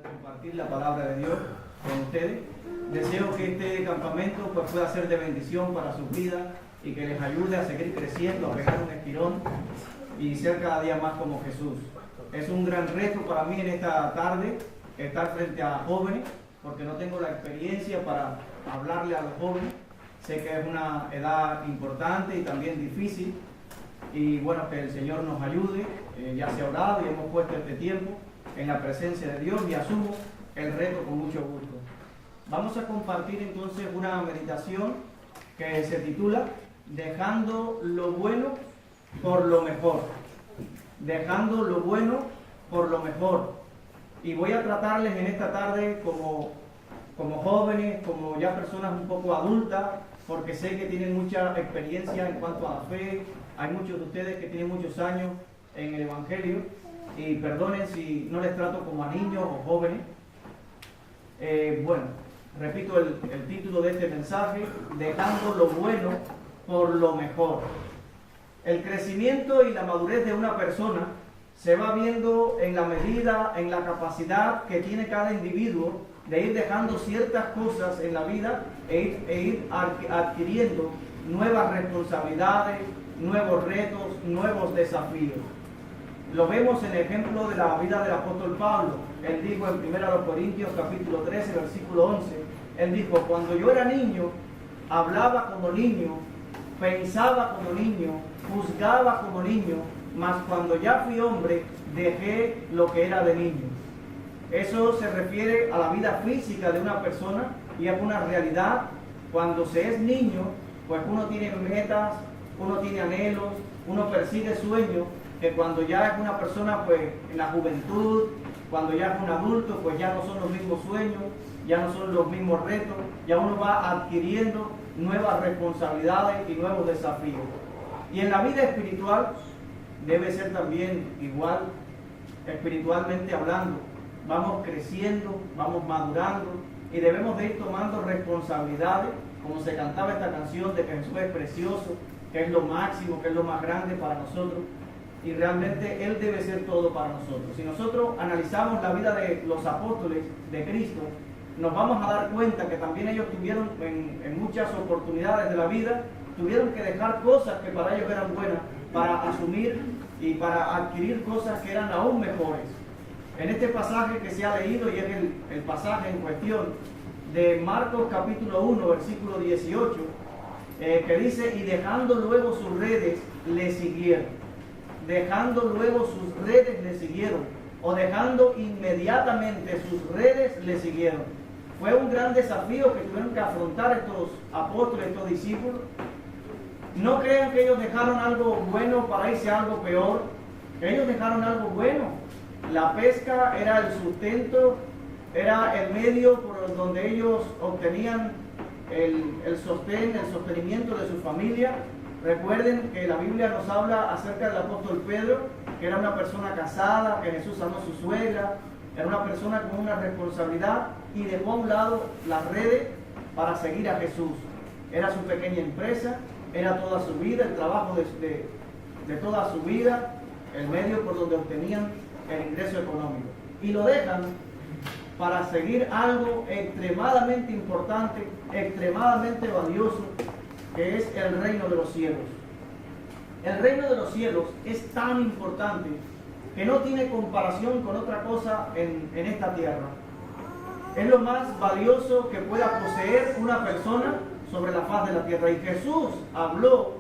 Compartir la palabra de Dios con ustedes. Deseo que este campamento pues, pueda ser de bendición para sus vidas y que les ayude a seguir creciendo, a pegar un estirón y ser cada día más como Jesús. Es un gran reto para mí en esta tarde estar frente a jóvenes, porque no tengo la experiencia para hablarle a los jóvenes. Sé que es una edad importante y también difícil, y bueno, que el Señor nos ayude. Ya se ha orado y hemos puesto este tiempo en la presencia de Dios y asumo el reto con mucho gusto. Vamos a compartir entonces una meditación que se titula Dejando lo bueno por lo mejor. Dejando lo bueno por lo mejor. Y voy a tratarles en esta tarde como jóvenes, como ya personas un poco adultas, porque sé que tienen mucha experiencia en cuanto a la fe. Hay muchos de ustedes que tienen muchos años en el Evangelio, y perdonen si no les trato como a niños o jóvenes. Bueno, repito el título de este mensaje: Dejando lo bueno por lo mejor. El crecimiento y la madurez de una persona se va viendo en la medida, en la capacidad que tiene cada individuo de ir dejando ciertas cosas en la vida e ir adquiriendo nuevas responsabilidades, nuevos retos, nuevos desafíos. Lo vemos en el ejemplo de la vida del apóstol Pablo. Él dijo en 1 Corintios capítulo 13, versículo 11, él dijo: cuando yo era niño, hablaba como niño, pensaba como niño, juzgaba como niño, mas cuando ya fui hombre, dejé lo que era de niño. Eso se refiere a la vida física de una persona, y es una realidad. Cuando se es niño, pues uno tiene metas, uno tiene anhelos, uno persigue sueños, que cuando ya es una persona, pues en la juventud, cuando ya es un adulto, pues ya no son los mismos sueños, ya no son los mismos retos, ya uno va adquiriendo nuevas responsabilidades y nuevos desafíos. Y en la vida espiritual debe ser también igual, espiritualmente hablando. Vamos creciendo, vamos madurando y debemos de ir tomando responsabilidades, como se cantaba esta canción de que Jesús es precioso, que es lo máximo, que es lo más grande para nosotros. Y realmente Él debe ser todo para nosotros. Si nosotros analizamos la vida de los apóstoles de Cristo, nos vamos a dar cuenta que también ellos tuvieron en muchas oportunidades de la vida, tuvieron que dejar cosas que para ellos eran buenas, para asumir y para adquirir cosas que eran aún mejores. En este pasaje que se ha leído, y es el pasaje en cuestión de Marcos capítulo 1, versículo 18, que dice: y dejando luego sus redes, le siguieron. Dejando luego sus redes le siguieron, o dejando inmediatamente sus redes le siguieron. Fue un gran desafío que tuvieron que afrontar estos apóstoles, estos discípulos. No crean que ellos dejaron algo bueno para irse a algo peor. Ellos dejaron algo bueno. La pesca era el sustento, era el medio por donde ellos obtenían el sostenimiento de su familia. Recuerden que la Biblia nos habla acerca del apóstol Pedro, que era una persona casada, que Jesús sanó a su suegra, era una persona con una responsabilidad, y dejó a un lado las redes para seguir a Jesús. Era su pequeña empresa, era toda su vida, el trabajo de toda su vida, el medio por donde obtenían el ingreso económico. Y lo dejan para seguir algo extremadamente importante, extremadamente valioso, que es el reino de los cielos. El reino de los cielos es tan importante que no tiene comparación con otra cosa en esta tierra. Es lo más valioso que pueda poseer una persona sobre la faz de la tierra. Y Jesús habló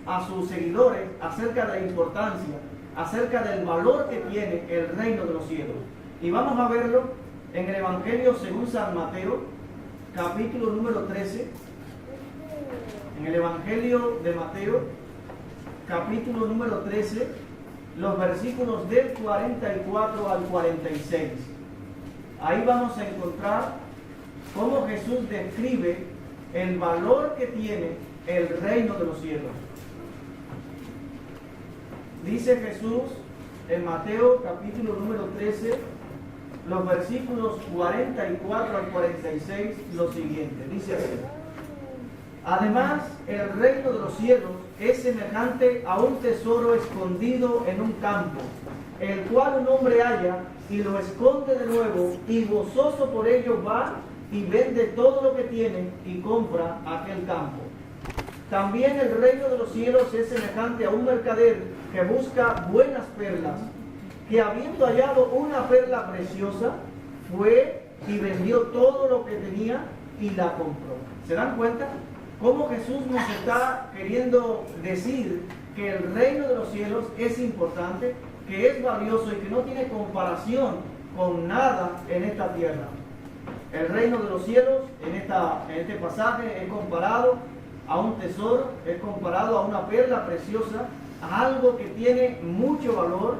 a sus seguidores acerca de la importancia, acerca del valor que tiene el reino de los cielos. Y vamos a verlo en el Evangelio según San Mateo, capítulo número 13. En el Evangelio de Mateo, capítulo número 13, los versículos del 44 al 46. Ahí vamos a encontrar cómo Jesús describe el valor que tiene el reino de los cielos. Dice Jesús en Mateo, capítulo número 13, los versículos 44 al 46, lo siguiente. Dice así: además, el reino de los cielos es semejante a un tesoro escondido en un campo, el cual un hombre halla y lo esconde de nuevo, y gozoso por ello va y vende todo lo que tiene y compra aquel campo. También el reino de los cielos es semejante a un mercader que busca buenas perlas, que habiendo hallado una perla preciosa, fue y vendió todo lo que tenía y la compró. ¿Se dan cuenta? Cómo Jesús nos está queriendo decir que el reino de los cielos es importante, que es valioso y que no tiene comparación con nada en esta tierra. El reino de los cielos en este pasaje es comparado a un tesoro, es comparado a una perla preciosa, a algo que tiene mucho valor,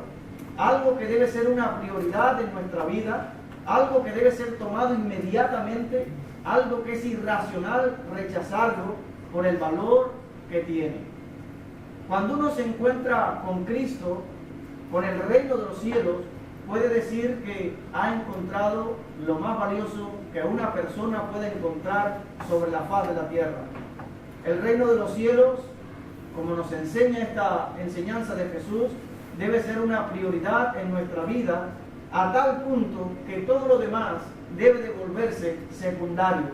algo que debe ser una prioridad en nuestra vida, algo que debe ser tomado inmediatamente, algo que es irracional rechazarlo por el valor que tiene. Cuando uno se encuentra con Cristo, con el reino de los cielos, puede decir que ha encontrado lo más valioso que una persona puede encontrar sobre la faz de la tierra. El reino de los cielos, como nos enseña esta enseñanza de Jesús, debe ser una prioridad en nuestra vida, a tal punto que todo lo demás debe de volverse secundario.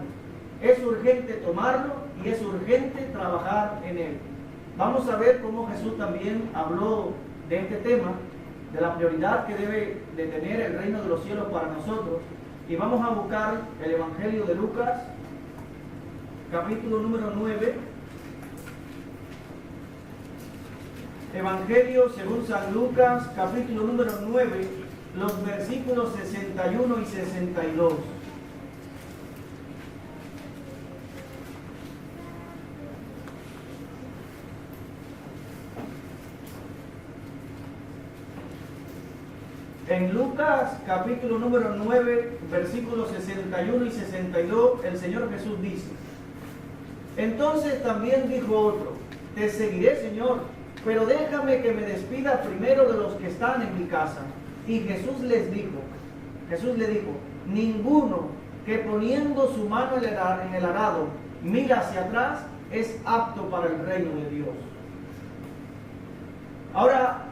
Es urgente tomarlo y es urgente trabajar en él. Vamos a ver cómo Jesús también habló de este tema, de la prioridad que debe de tener el reino de los cielos para nosotros. Y vamos a buscar el Evangelio de Lucas, capítulo número 9. Evangelio según San Lucas, capítulo número 9, los versículos 61 y 62. En Lucas capítulo número 9, versículos 61 y 62, el Señor Jesús dice: entonces también dijo otro: te seguiré, Señor, pero déjame que me despida primero de los que están en mi casa. Y Jesús le dijo: ninguno que poniendo su mano en el arado mira hacia atrás es apto para el reino de Dios. Ahora,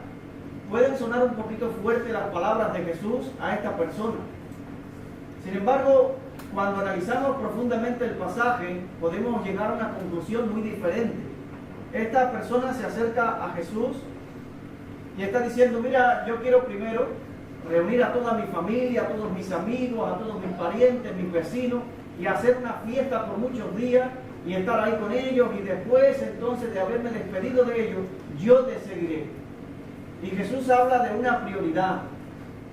pueden sonar un poquito fuertes las palabras de Jesús a esta persona. Sin embargo, cuando analizamos profundamente el pasaje, podemos llegar a una conclusión muy diferente. Esta persona se acerca a Jesús y está diciendo: mira, yo quiero primero reunir a toda mi familia, a todos mis amigos, a todos mis parientes, mis vecinos, y hacer una fiesta por muchos días y estar ahí con ellos, y después entonces de haberme despedido de ellos, yo te seguiré. Y Jesús habla de una prioridad.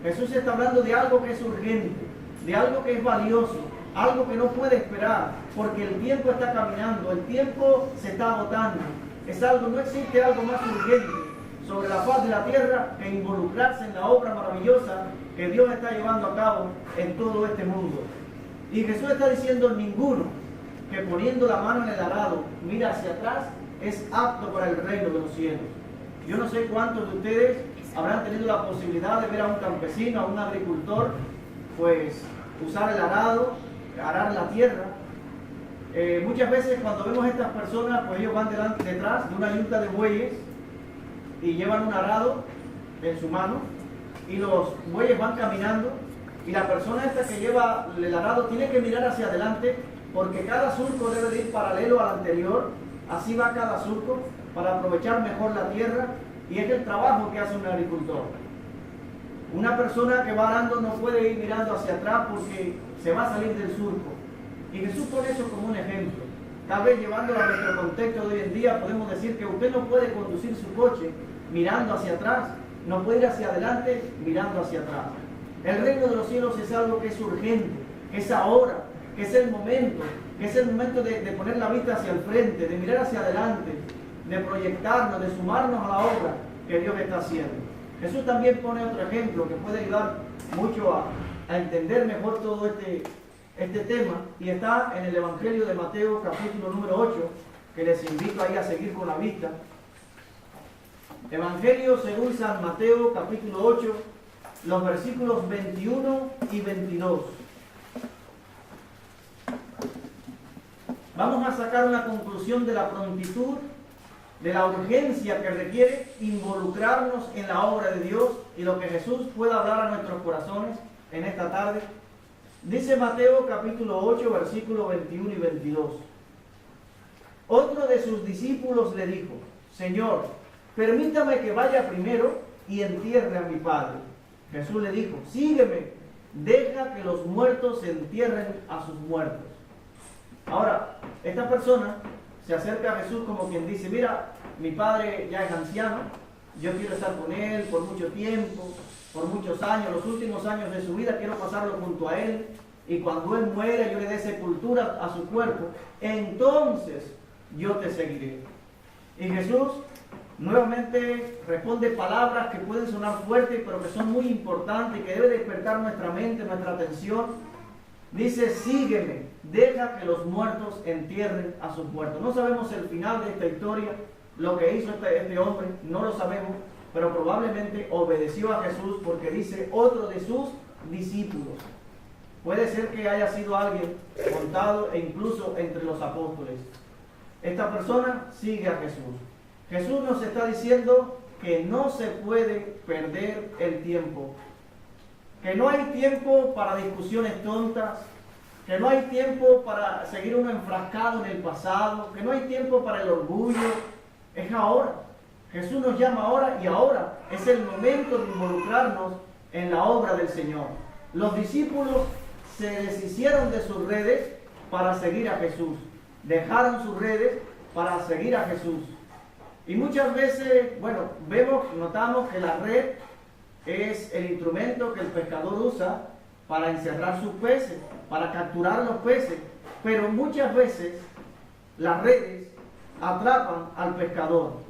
Jesús está hablando de algo que es urgente, de algo que es valioso, algo que no puede esperar, porque el tiempo está caminando, el tiempo se está agotando. Es algo, no existe algo más urgente sobre la faz de la tierra que involucrarse en la obra maravillosa que Dios está llevando a cabo en todo este mundo. Y Jesús está diciendo: ninguno que poniendo la mano en el arado mira hacia atrás es apto para el reino de los cielos. Yo no sé cuántos de ustedes habrán tenido la posibilidad de ver a un campesino, a un agricultor, pues usar el arado, arar la tierra. Muchas veces cuando vemos a estas personas, pues ellos van detrás de una yunta de bueyes y llevan un arado en su mano, y los bueyes van caminando, y la persona esta que lleva el arado tiene que mirar hacia adelante, porque cada surco debe de ir paralelo al anterior. Así va cada surco para aprovechar mejor la tierra, y es el trabajo que hace un agricultor. Una persona que va arando no puede ir mirando hacia atrás porque se va a salir del surco. Y Jesús pone eso como un ejemplo. Tal vez llevándolo a nuestro contexto de hoy en día, podemos decir que usted no puede conducir su coche mirando hacia atrás, no puede ir hacia adelante mirando hacia atrás. El reino de los cielos es algo que es urgente, que es ahora, que es el momento de poner la vista hacia el frente, de mirar hacia adelante, de proyectarnos, de sumarnos a la obra que Dios está haciendo. Jesús también pone otro ejemplo que puede ayudar mucho a entender mejor todo este tema, y está en el Evangelio de Mateo, capítulo número 8, que les invito ahí a seguir con la vista. Evangelio según San Mateo, capítulo 8, los versículos 21 y 22. Vamos a sacar una conclusión de la prontitud de la urgencia que requiere involucrarnos en la obra de Dios y lo que Jesús pueda hablar a nuestros corazones en esta tarde. Dice Mateo capítulo 8, versículos 21 y 22. Otro de sus discípulos le dijo: Señor, permítame que vaya primero y entierre a mi padre. Jesús le dijo: sígueme, deja que los muertos entierren a sus muertos. Ahora, esta persona se acerca a Jesús como quien dice: mira, mi padre ya es anciano, yo quiero estar con él por mucho tiempo, por muchos años, los últimos años de su vida quiero pasarlo junto a él, y cuando él muera yo le dé sepultura a su cuerpo, entonces yo te seguiré. Y Jesús nuevamente responde palabras que pueden sonar fuertes, pero que son muy importantes y que deben despertar nuestra mente, nuestra atención. Dice: sígueme, deja que los muertos entierren a sus muertos. No sabemos el final de esta historia, lo que hizo este hombre, no lo sabemos, pero probablemente obedeció a Jesús, porque dice otro de sus discípulos. Puede ser que haya sido alguien contado e incluso entre los apóstoles. Esta persona sigue a Jesús. Jesús nos está diciendo que no se puede perder el tiempo, que no hay tiempo para discusiones tontas, que no hay tiempo para seguir uno enfrascado en el pasado, que no hay tiempo para el orgullo. Es ahora. Jesús nos llama ahora, y ahora es el momento de involucrarnos en la obra del Señor. Los discípulos se deshicieron de sus redes para seguir a Jesús. Dejaron sus redes para seguir a Jesús. Y muchas veces, notamos que la red es el instrumento que el pescador usa para encerrar sus peces, para capturar los peces. Pero muchas veces las redes atrapan al pescador.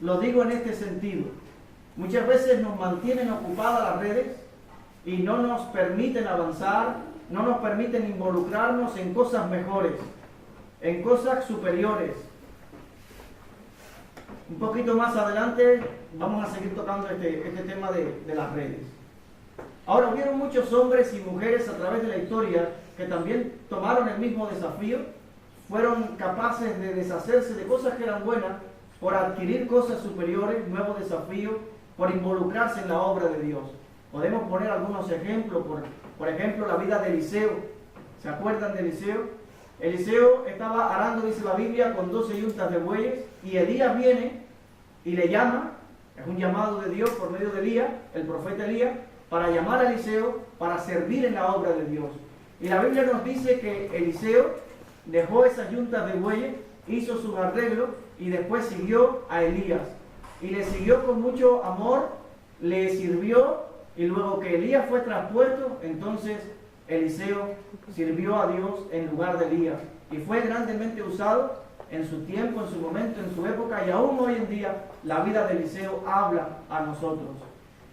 Lo digo en este sentido. Muchas veces nos mantienen ocupadas las redes y no nos permiten avanzar, no nos permiten involucrarnos en cosas mejores, en cosas superiores. Un poquito más adelante vamos a seguir tocando este tema de las redes. Ahora, hubieron muchos hombres y mujeres a través de la historia que también tomaron el mismo desafío, fueron capaces de deshacerse de cosas que eran buenas por adquirir cosas superiores, nuevos desafíos, por involucrarse en la obra de Dios. Podemos poner algunos ejemplos, por ejemplo, la vida de Eliseo. ¿Se acuerdan de Eliseo? Eliseo estaba arando, dice la Biblia, con 12 yuntas de bueyes, y Elías viene y le llama. Es un llamado de Dios por medio de Elías, el profeta Elías, para llamar a Eliseo para servir en la obra de Dios. Y la Biblia nos dice que Eliseo dejó esas yuntas de bueyes, hizo sus arreglos y después siguió a Elías. Y le siguió con mucho amor, le sirvió, y luego que Elías fue traspuesto, entonces Eliseo sirvió a Dios en lugar de Elías. Y fue grandemente usado en su tiempo, en su momento, en su época, y aún hoy en día la vida de Eliseo habla a nosotros.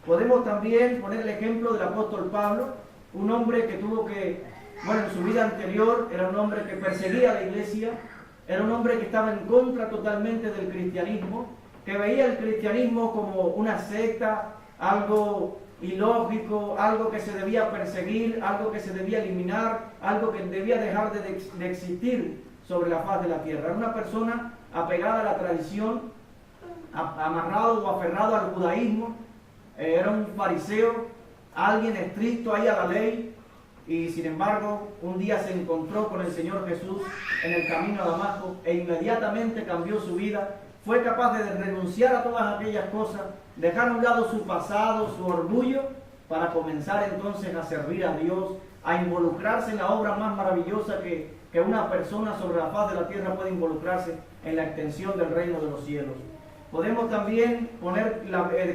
Podemos también poner el ejemplo del apóstol Pablo, un hombre que en su vida anterior era un hombre que perseguía a la iglesia, era un hombre que estaba en contra totalmente del cristianismo, que veía el cristianismo como una secta, algo ilógico, algo que se debía perseguir, algo que se debía eliminar, algo que debía dejar de existir sobre la faz de la tierra. Era una persona apegada a la tradición, amarrado o aferrado al judaísmo. Era un fariseo, alguien estricto ahí a la ley, y sin embargo un día se encontró con el Señor Jesús en el camino a Damasco e inmediatamente cambió su vida. Fue capaz de renunciar a todas aquellas cosas, dejar a un lado su pasado, su orgullo, para comenzar entonces a servir a Dios, a involucrarse en la obra más maravillosa que una persona sobre la faz de la tierra puede involucrarse, en la extensión del reino de los cielos. Podemos también poner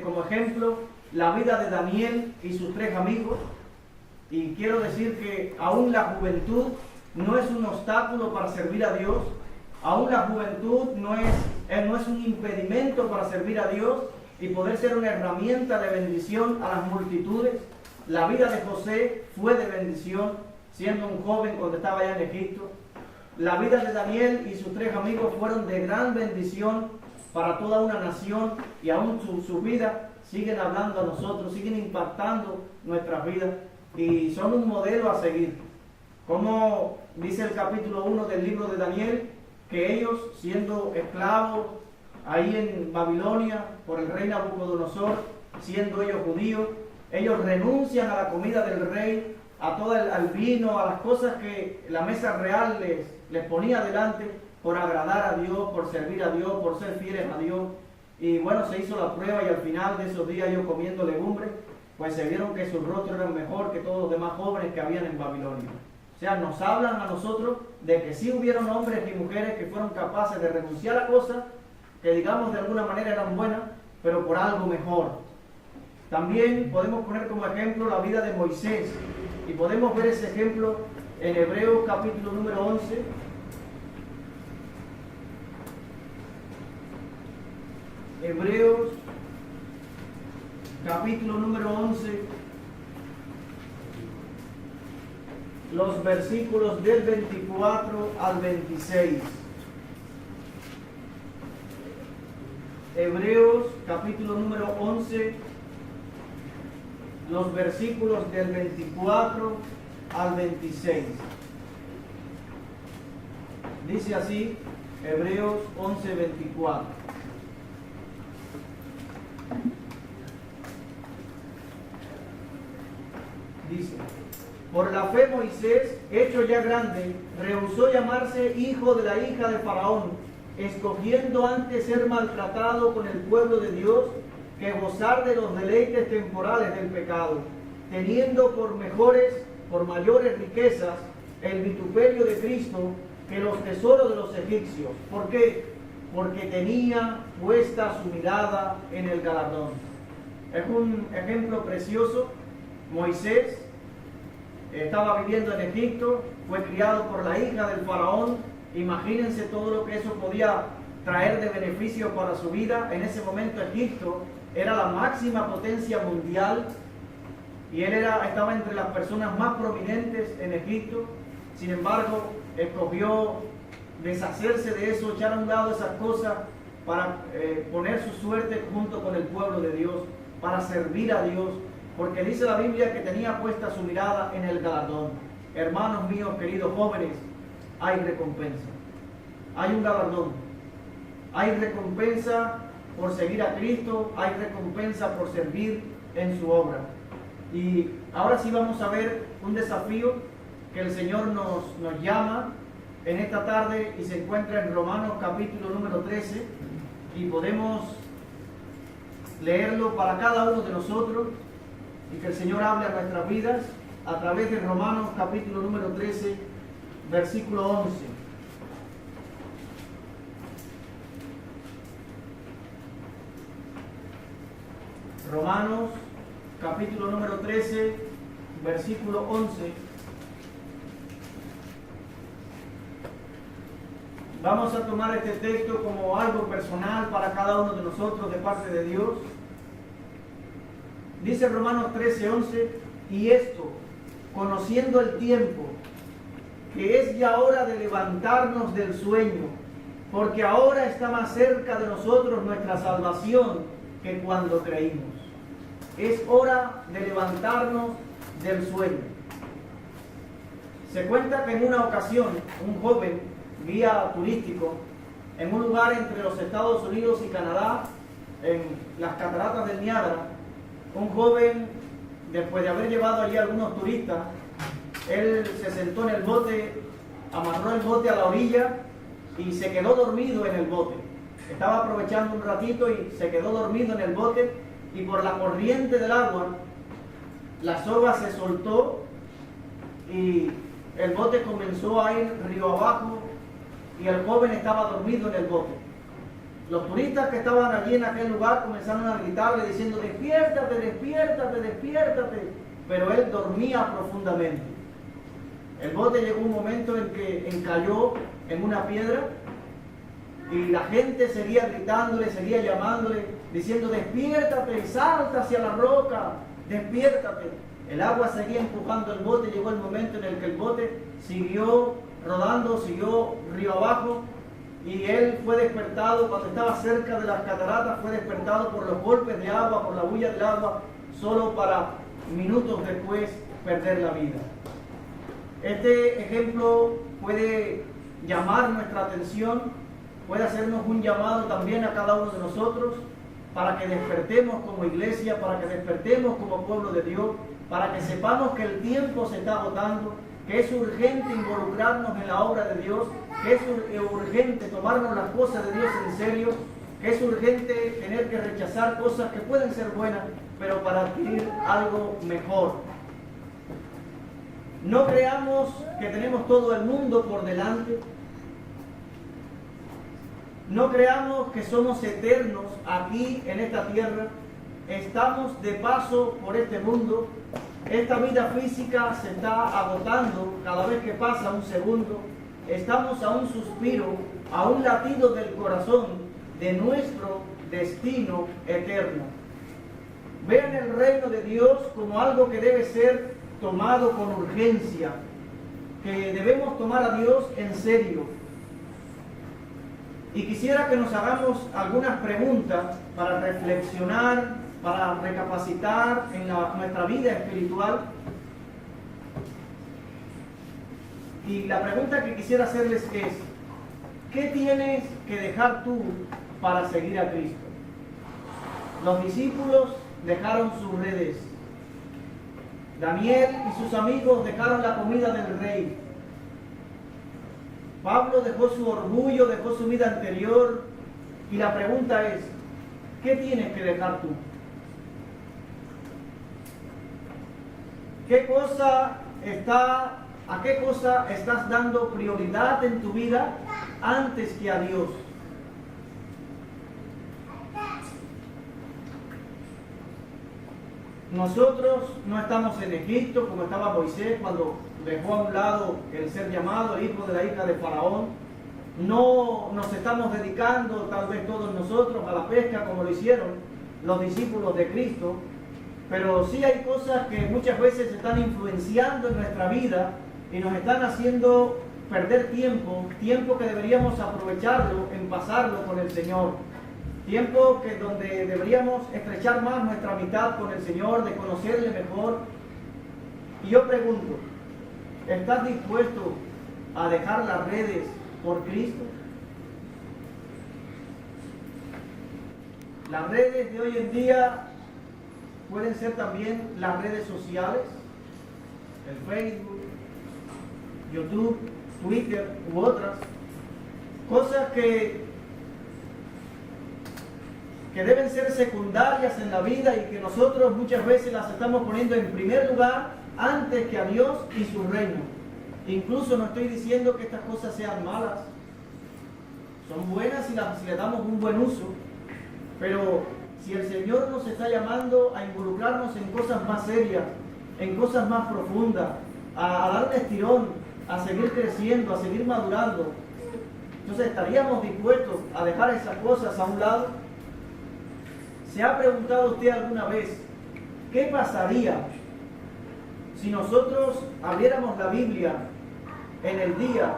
como ejemplo la vida de Daniel y sus 3 amigos, y quiero decir que aún la juventud no es un obstáculo para servir a Dios, aún la juventud no es un impedimento para servir a Dios y poder ser una herramienta de bendición a las multitudes. La vida de José fue de bendición, siendo un joven cuando estaba allá en Egipto. La vida de Daniel y sus 3 amigos fueron de gran bendición para toda una nación, y aún sus vidas siguen hablando a nosotros, siguen impactando nuestras vidas, y son un modelo a seguir. Como dice el capítulo 1 del libro de Daniel, que ellos, siendo esclavos, ahí en Babilonia por el rey Nabucodonosor, siendo ellos judíos. Ellos renuncian a la comida del rey, a todo al vino, a las cosas que la mesa real les ponía delante, por agradar a Dios, por servir a Dios, por ser fieles a Dios. Y bueno, se hizo la prueba y al final de esos días, ellos comiendo legumbres, pues se vieron que sus rostros eran mejor que todos los demás jóvenes que habían en Babilonia. O sea, nos hablan a nosotros de que sí hubieron hombres y mujeres que fueron capaces de renunciar a cosas que, digamos, de alguna manera eran buenas, pero por algo mejor. También podemos poner como ejemplo la vida de Moisés, y podemos ver ese ejemplo en Hebreos capítulo número 11. Hebreos capítulo número 11, los versículos del 24 al 26. Hebreos capítulo número 11, los versículos del 24 al 26. Dice así, Hebreos 11, 24. Dice: por la fe Moisés, hecho ya grande, rehusó llamarse hijo de la hija de Faraón, escogiendo antes ser maltratado con el pueblo de Dios que gozar de los deleites temporales del pecado, teniendo por mayores riquezas el vituperio de Cristo que los tesoros de los egipcios. ¿Por qué? Porque tenía puesta su mirada en el galardón. Es un ejemplo precioso. Moisés estaba viviendo en Egipto, fue criado por la hija del faraón. Imagínense todo lo que eso podía traer de beneficio para su vida. En ese momento Egipto era la máxima potencia mundial y él estaba entre las personas más prominentes en Egipto. Sin embargo, escogió deshacerse de eso, echar a un lado esas cosas para poner su suerte junto con el pueblo de Dios, para servir a Dios, porque dice la Biblia que tenía puesta su mirada en el galardón. Hermanos míos, queridos jóvenes, hay recompensa, hay un galardón, hay recompensa por seguir a Cristo, hay recompensa por servir en su obra. Y ahora sí vamos a ver un desafío que el Señor nos llama en esta tarde y se encuentra en Romanos capítulo número 13, y podemos leerlo para cada uno de nosotros y que el Señor hable a nuestras vidas a través de Romanos capítulo número 13, versículo 11. Romanos capítulo número 13, versículo 11. Vamos a tomar este texto como algo personal para cada uno de nosotros de parte de Dios. Dice Romanos 13, 11: y esto, conociendo el tiempo, que es ya hora de levantarnos del sueño, porque ahora está más cerca de nosotros nuestra salvación que cuando creímos. Es hora de levantarnos del sueño. Se cuenta que en una ocasión un joven guía turístico en un lugar entre los Estados Unidos y Canadá, en las cataratas del Niágara, un joven, después de haber llevado allí a algunos turistas, él se sentó en el bote, amarró el bote a la orilla y se quedó dormido en el bote. Estaba aprovechando un ratito y se quedó dormido en el bote, y por la corriente del agua la soga se soltó y el bote comenzó a ir río abajo y el joven estaba dormido en el bote. Los turistas que estaban allí en aquel lugar comenzaron a gritarle diciendo: despiértate, despiértate, despiértate, pero él dormía profundamente. El bote llegó un momento en que encalló en una piedra y la gente seguía gritándole, seguía llamándole, diciendo: despiértate, salta hacia la roca, despiértate. El agua seguía empujando el bote. Llegó el momento en el que el bote siguió rodando, siguió río abajo, y él fue despertado cuando estaba cerca de las cataratas. Fue despertado por los golpes de agua, por la bulla del agua, solo para minutos después perder la vida. Este ejemplo puede llamar nuestra atención puede hacernos un llamado también a cada uno de nosotros para que despertemos como iglesia, para que despertemos como pueblo de Dios, para que sepamos que el tiempo se está agotando, que es urgente involucrarnos en la obra de Dios, que es urgente tomarnos las cosas de Dios en serio, que es urgente tener que rechazar cosas que pueden ser buenas, pero para adquirir algo mejor. No creamos que tenemos todo el mundo por delante. No creamos que somos eternos aquí en esta tierra. Estamos de paso por este mundo. Esta vida física se está agotando cada vez que pasa un segundo. Estamos a un suspiro, a un latido del corazón de nuestro destino eterno. Vean el reino de Dios como algo que debe ser tomado con urgencia, que debemos tomar a Dios en serio. Y quisiera que nos hagamos algunas preguntas para reflexionar, para recapacitar en nuestra vida espiritual. Y la pregunta que quisiera hacerles es: ¿qué tienes que dejar tú para seguir a Cristo? Los discípulos dejaron sus redes. Daniel y sus amigos dejaron la comida del rey. Pablo dejó su orgullo, dejó su vida anterior. Y la pregunta es: ¿qué tienes que dejar tú? ¿A qué cosa estás dando prioridad en tu vida antes que a Dios? Nosotros no estamos en Egipto como estaba Moisés cuando dejó a un lado el ser llamado hijo de la hija de Faraón. No nos estamos dedicando, tal vez todos nosotros, a la pesca como lo hicieron los discípulos de Cristo, pero sí hay cosas que muchas veces están influenciando en nuestra vida y nos están haciendo perder tiempo que deberíamos aprovecharlo en pasarlo con el Señor. Tiempo donde deberíamos estrechar más nuestra amistad con el Señor, de conocerle mejor. Y yo pregunto, ¿estás dispuesto a dejar las redes por Cristo? Las redes de hoy en día pueden ser también las redes sociales, el Facebook, YouTube, Twitter u otras. Cosas que deben ser secundarias en la vida y que nosotros muchas veces las estamos poniendo en primer lugar antes que a Dios y su reino. Incluso no estoy diciendo que estas cosas sean malas. Son buenas si le damos un buen uso. Pero si el Señor nos está llamando a involucrarnos en cosas más serias, en cosas más profundas, a dar un estirón, a seguir creciendo, a seguir madurando, entonces ¿estaríamos dispuestos a dejar esas cosas a un lado? ¿Se ha preguntado usted alguna vez qué pasaría si nosotros abriéramos la Biblia en el día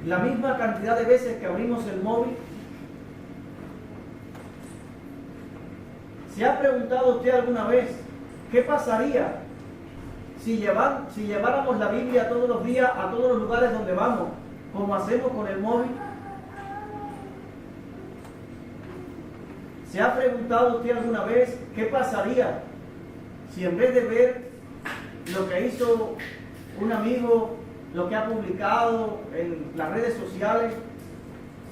la misma cantidad de veces que abrimos el móvil? ¿Se ha preguntado usted alguna vez qué pasaría si lleváramos la Biblia todos los días a todos los lugares donde vamos, como hacemos con el móvil? ¿Se ha preguntado usted alguna vez qué pasaría si en vez de ver lo que hizo un amigo, lo que ha publicado en las redes sociales,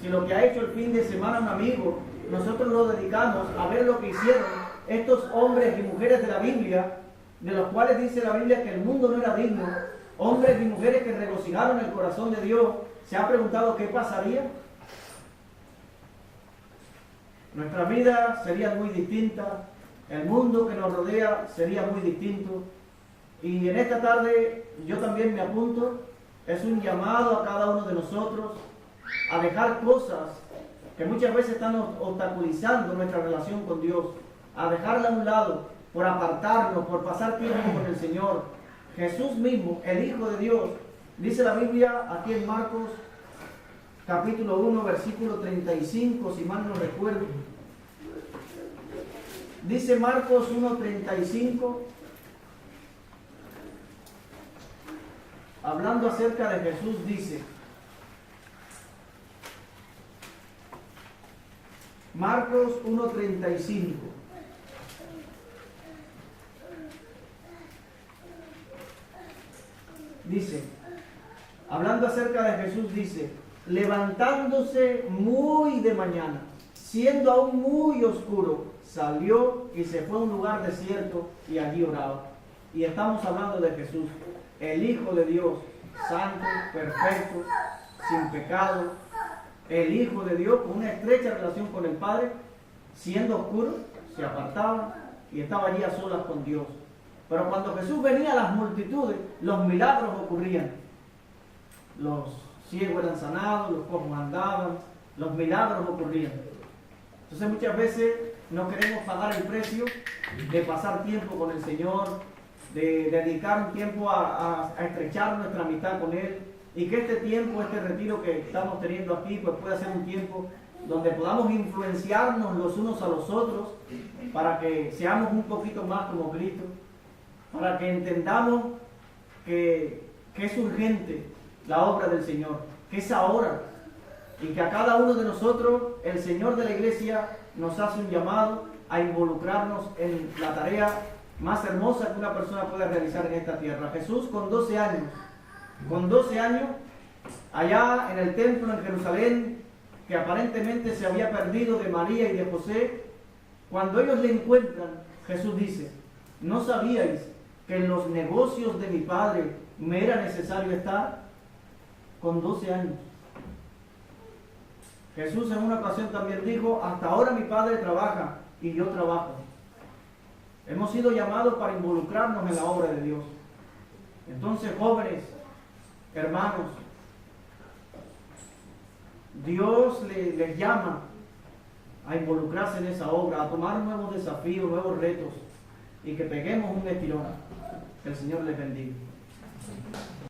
si lo que ha hecho el fin de semana un amigo, nosotros nos dedicamos a ver lo que hicieron estos hombres y mujeres de la Biblia, de los cuales dice la Biblia que el mundo no era digno, hombres y mujeres que regocijaron el corazón de Dios? ¿Se ha preguntado qué pasaría? Nuestra vida sería muy distinta, el mundo que nos rodea sería muy distinto. Y en esta tarde yo también me apunto, es un llamado a cada uno de nosotros a dejar cosas que muchas veces están obstaculizando nuestra relación con Dios, a dejarla a un lado, por apartarnos, por pasar tiempo con el Señor. Jesús mismo, el Hijo de Dios, dice la Biblia aquí en Marcos capítulo 1, versículo 35, si mal no recuerdo. Dice Marcos 1:35, hablando acerca de Jesús, dice: Marcos 1:35. Dice, hablando acerca de Jesús, dice, levantándose muy de mañana, siendo aún muy oscuro, salió y se fue a un lugar desierto y allí oraba. Y estamos hablando de Jesús, el Hijo de Dios, santo, perfecto, sin pecado, el Hijo de Dios con una estrecha relación con el Padre, siendo oscuro, se apartaba y estaba allí a solas con Dios. Pero cuando Jesús venía a las multitudes, los milagros ocurrían. Los ciegos eran sanados, los cojos andaban, los milagros ocurrían. Entonces muchas veces no queremos pagar el precio de pasar tiempo con el Señor, de dedicar un tiempo a estrechar nuestra amistad con Él, y que este tiempo, este retiro que estamos teniendo aquí, pues pueda ser un tiempo donde podamos influenciarnos los unos a los otros para que seamos un poquito más como Cristo, para que entendamos que es urgente la obra del Señor, que es ahora, y que a cada uno de nosotros el Señor de la iglesia nos hace un llamado a involucrarnos en la tarea más hermosa que una persona puede realizar en esta tierra. Jesús con 12 años, allá en el templo en Jerusalén, que aparentemente se había perdido de María y de José, cuando ellos le encuentran, Jesús dice, ¿no sabíais que en los negocios de mi Padre me era necesario estar? Con 12 años. Jesús en una ocasión también dijo, hasta ahora mi Padre trabaja y yo trabajo. Hemos sido llamados para involucrarnos en la obra de Dios. Entonces, jóvenes, hermanos, Dios les llama a involucrarse en esa obra, a tomar nuevos desafíos, nuevos retos, y que peguemos un estirón. Que el Señor les bendiga.